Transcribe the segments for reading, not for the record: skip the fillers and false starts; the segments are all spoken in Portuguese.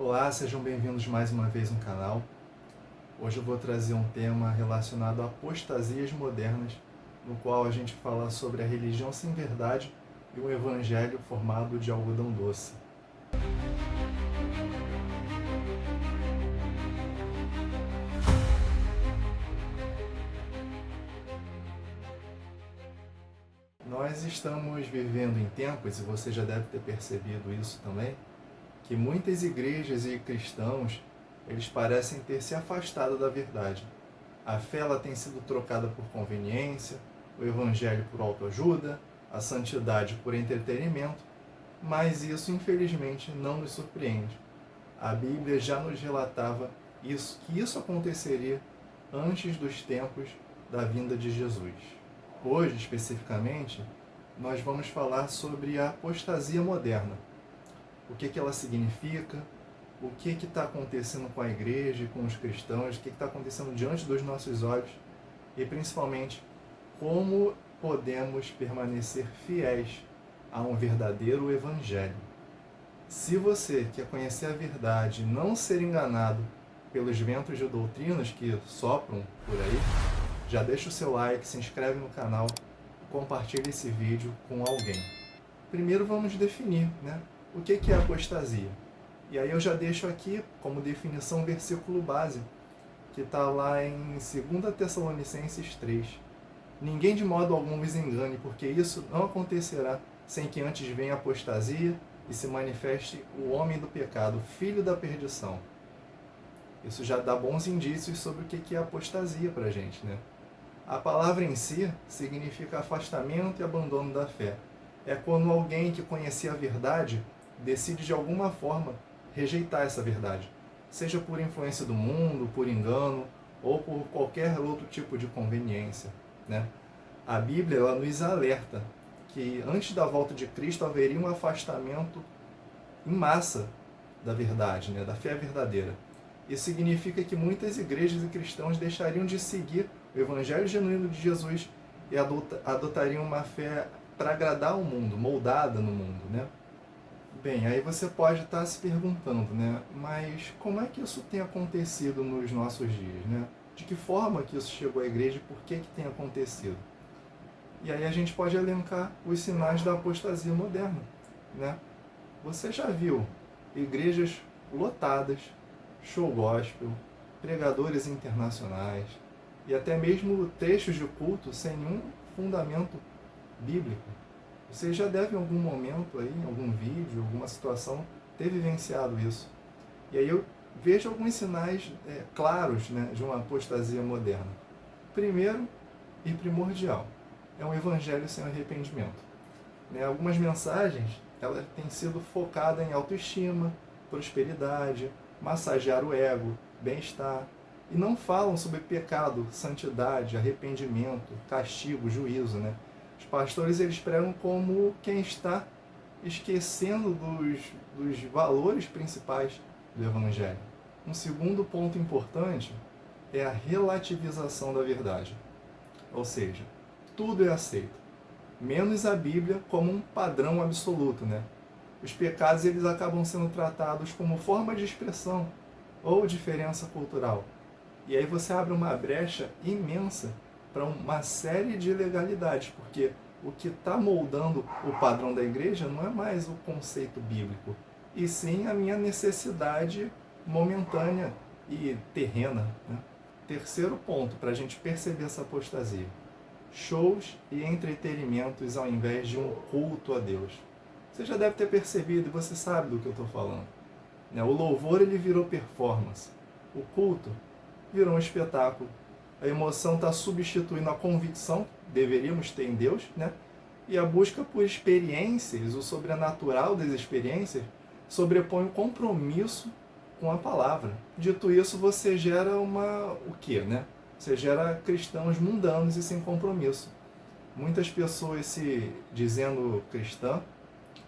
Olá, sejam bem-vindos mais uma vez no canal. Hoje eu vou trazer um tema relacionado a apostasias modernas, no qual a gente fala sobre a religião sem verdade e um evangelho formado de algodão doce. Nós estamos vivendo em tempos, e você já deve ter percebido isso também, que muitas igrejas e cristãos, eles parecem ter se afastado da verdade. A fé ela tem sido trocada por conveniência, o evangelho por autoajuda, a santidade por entretenimento, mas isso infelizmente não nos surpreende. A Bíblia já nos relatava que isso aconteceria antes dos tempos da vinda de Jesus. Hoje, especificamente, nós vamos falar sobre a apostasia moderna. O que ela significa, o que está acontecendo com a igreja e com os cristãos, o que está acontecendo diante dos nossos olhos e, principalmente, como podemos permanecer fiéis a um verdadeiro evangelho. Se você quer conhecer a verdade e não ser enganado pelos ventos de doutrinas que sopram por aí, já deixa o seu like, se inscreve no canal e compartilha esse vídeo com alguém. Primeiro vamos definir, o que é apostasia. E aí eu já deixo aqui como definição o versículo base, que está lá em 2 Tessalonicenses 3. Ninguém de modo algum vos engane, porque isso não acontecerá sem que antes venha a apostasia e se manifeste o homem do pecado, filho da perdição. Isso já dá bons indícios sobre o que é apostasia para a gente, A palavra em si significa afastamento e abandono da fé. É quando alguém que conhecia a verdade decide de alguma forma rejeitar essa verdade, seja por influência do mundo, por engano ou por qualquer outro tipo de conveniência. A Bíblia ela nos alerta que antes da volta de Cristo haveria um afastamento em massa da verdade, da fé verdadeira. Isso significa que muitas igrejas e cristãos deixariam de seguir o evangelho genuíno de Jesus e adotariam uma fé para agradar o mundo, moldada no mundo, Bem, aí você pode estar se perguntando, mas como é que isso tem acontecido nos nossos dias, De que forma que isso chegou à igreja e por que tem acontecido? E aí a gente pode elencar os sinais da apostasia moderna, Você já viu igrejas lotadas, show gospel, pregadores internacionais e até mesmo trechos de culto sem nenhum fundamento bíblico. Você já deve em algum momento, aí, em algum vídeo, alguma situação, ter vivenciado isso. E aí eu vejo alguns sinais claros de uma apostasia moderna. Primeiro e primordial, é um evangelho sem arrependimento. Algumas mensagens elas têm sido focadas em autoestima, prosperidade, massagear o ego, bem-estar, e não falam sobre pecado, santidade, arrependimento, castigo, juízo, Os pastores eles pregam como quem está esquecendo dos valores principais do evangelho. Um segundo ponto importante é a relativização da verdade. Ou seja, tudo é aceito, menos a Bíblia como um padrão absoluto, Os pecados eles acabam sendo tratados como forma de expressão ou diferença cultural. E aí você abre uma brecha imensa para uma série de ilegalidades, porque o que está moldando o padrão da igreja não é mais o conceito bíblico, e sim a minha necessidade momentânea e terrena. Terceiro ponto, para a gente perceber essa apostasia: shows e entretenimentos ao invés de um culto a Deus. Você já deve ter percebido, e você sabe do que eu estou falando. O louvor ele virou performance, o culto virou um espetáculo. A emoção está substituindo a convicção que deveríamos ter em Deus, e a busca por experiências, o sobrenatural das experiências, sobrepõe o compromisso com a palavra. Dito isso, você gera o quê, Você gera cristãos mundanos e sem compromisso. Muitas pessoas se dizendo cristã,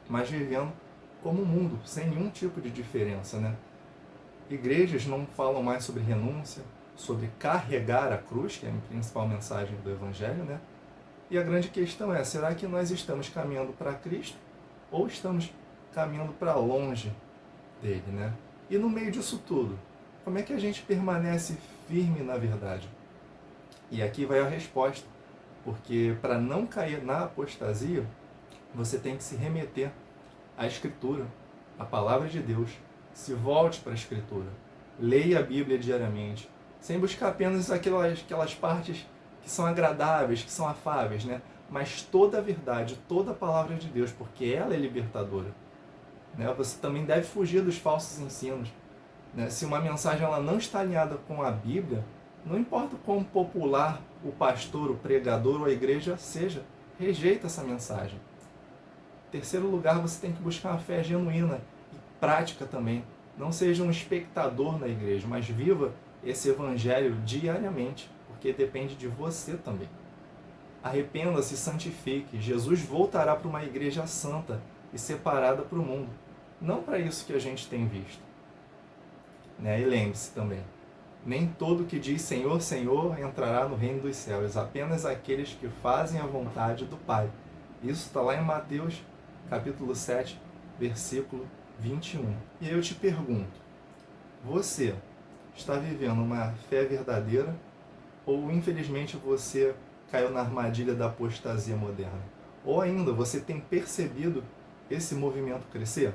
mas vivendo como o mundo, sem nenhum tipo de diferença, Igrejas não falam mais sobre renúncia, sobre carregar a cruz, que é a principal mensagem do Evangelho, E a grande questão é, será que nós estamos caminhando para Cristo ou estamos caminhando para longe dele, E no meio disso tudo, como é que a gente permanece firme na verdade? E aqui vai a resposta, porque para não cair na apostasia, você tem que se remeter à Escritura, à Palavra de Deus. Se volte para a Escritura. Leia a Bíblia diariamente, sem buscar apenas aquelas partes que são agradáveis, que são afáveis, né? Mas toda a verdade, toda a Palavra de Deus, porque ela é libertadora. Né? Você também deve fugir dos falsos ensinos. Né? Se uma mensagem ela não está alinhada com a Bíblia, não importa o quão popular o pastor, o pregador ou a igreja seja, rejeita essa mensagem. Em terceiro lugar, você tem que buscar uma fé genuína e prática também. Não seja um espectador na igreja, mas viva esse evangelho diariamente, porque depende de você também. Arrependa-se e santifique. Jesus voltará para uma igreja santa e separada para o mundo. Não para isso que a gente tem visto. Né? E lembre-se também, nem todo que diz Senhor, Senhor entrará no reino dos céus, apenas aqueles que fazem a vontade do Pai. Isso está lá em Mateus, capítulo 7, versículo 21. E eu te pergunto, você está vivendo uma fé verdadeira ou infelizmente você caiu na armadilha da apostasia moderna? Ou ainda, você tem percebido esse movimento crescer?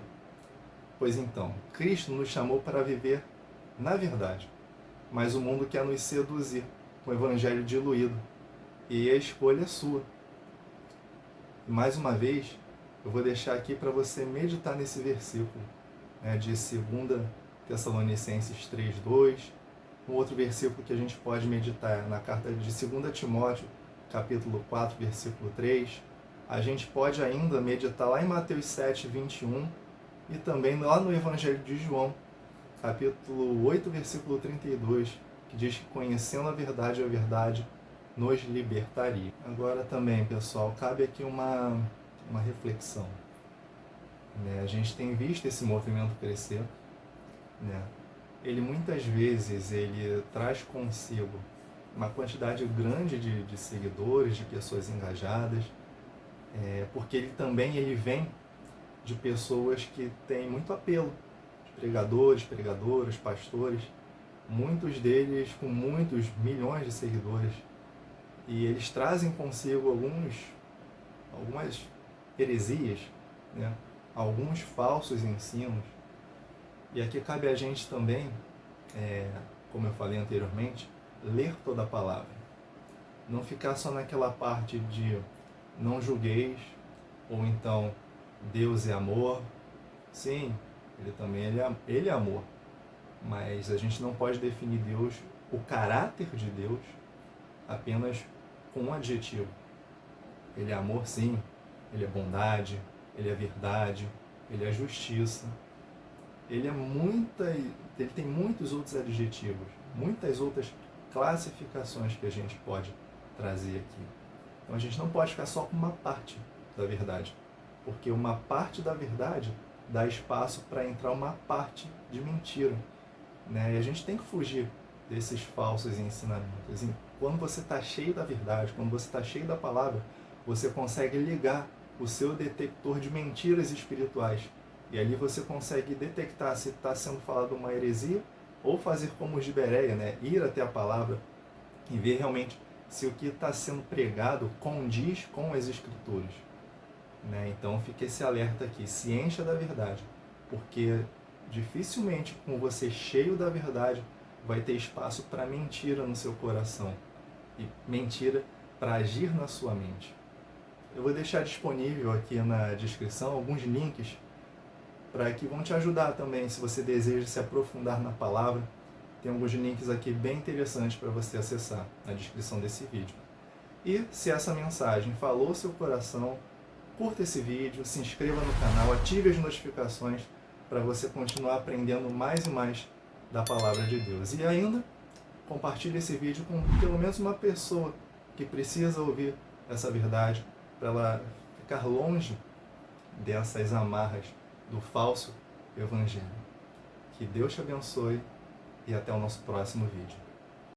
Pois então, Cristo nos chamou para viver na verdade, mas o mundo quer nos seduzir com o evangelho diluído, e a escolha é sua. E mais uma vez, eu vou deixar aqui para você meditar nesse versículo, né, de 2 Tessalonicenses 3:2, um outro versículo que a gente pode meditar na carta de 2 Timóteo, capítulo 4, versículo 3. A gente pode ainda meditar lá em Mateus 7:21 e também lá no Evangelho de João, capítulo 8, versículo 32, que diz que conhecendo a verdade nos libertaria. Agora também, pessoal, cabe aqui uma reflexão. Né? A gente tem visto esse movimento crescer. Né? Ele muitas vezes ele traz consigo uma quantidade grande de seguidores, de pessoas engajadas, porque ele vem de pessoas que têm muito apelo, de pregadores, pregadoras, pastores, muitos deles com muitos milhões de seguidores, e eles trazem consigo algumas heresias, né? Alguns falsos ensinos. E aqui cabe a gente também, como eu falei anteriormente, ler toda a palavra. Não ficar só naquela parte de não julgueis, ou então Deus é amor. Sim, ele é amor. Mas a gente não pode definir Deus, o caráter de Deus, apenas com um adjetivo. Ele é amor, sim. Ele é bondade, ele é verdade, ele é justiça. Ele tem muitos outros adjetivos, muitas outras classificações que a gente pode trazer aqui. Então a gente não pode ficar só com uma parte da verdade, porque uma parte da verdade dá espaço para entrar uma parte de mentira. Né? E a gente tem que fugir desses falsos ensinamentos. E quando você está cheio da verdade, quando você está cheio da palavra, você consegue ligar o seu detector de mentiras espirituais. E ali você consegue detectar se está sendo falado uma heresia ou fazer como os de Bereia, né? Ir até a palavra e ver realmente se o que está sendo pregado condiz com as escrituras. Né? Então fique esse alerta aqui, se encha da verdade, porque dificilmente com você cheio da verdade vai ter espaço para mentira no seu coração e mentira para agir na sua mente. Eu vou deixar disponível aqui na descrição alguns links para que vão te ajudar também, se você deseja se aprofundar na palavra. Tem alguns links aqui bem interessantes para você acessar na descrição desse vídeo. E se essa mensagem falou seu coração, curta esse vídeo, se inscreva no canal, ative as notificações para você continuar aprendendo mais e mais da palavra de Deus. E ainda, compartilhe esse vídeo com pelo menos uma pessoa que precisa ouvir essa verdade, para ela ficar longe dessas amarras do falso evangelho. Que Deus te abençoe e até o nosso próximo vídeo.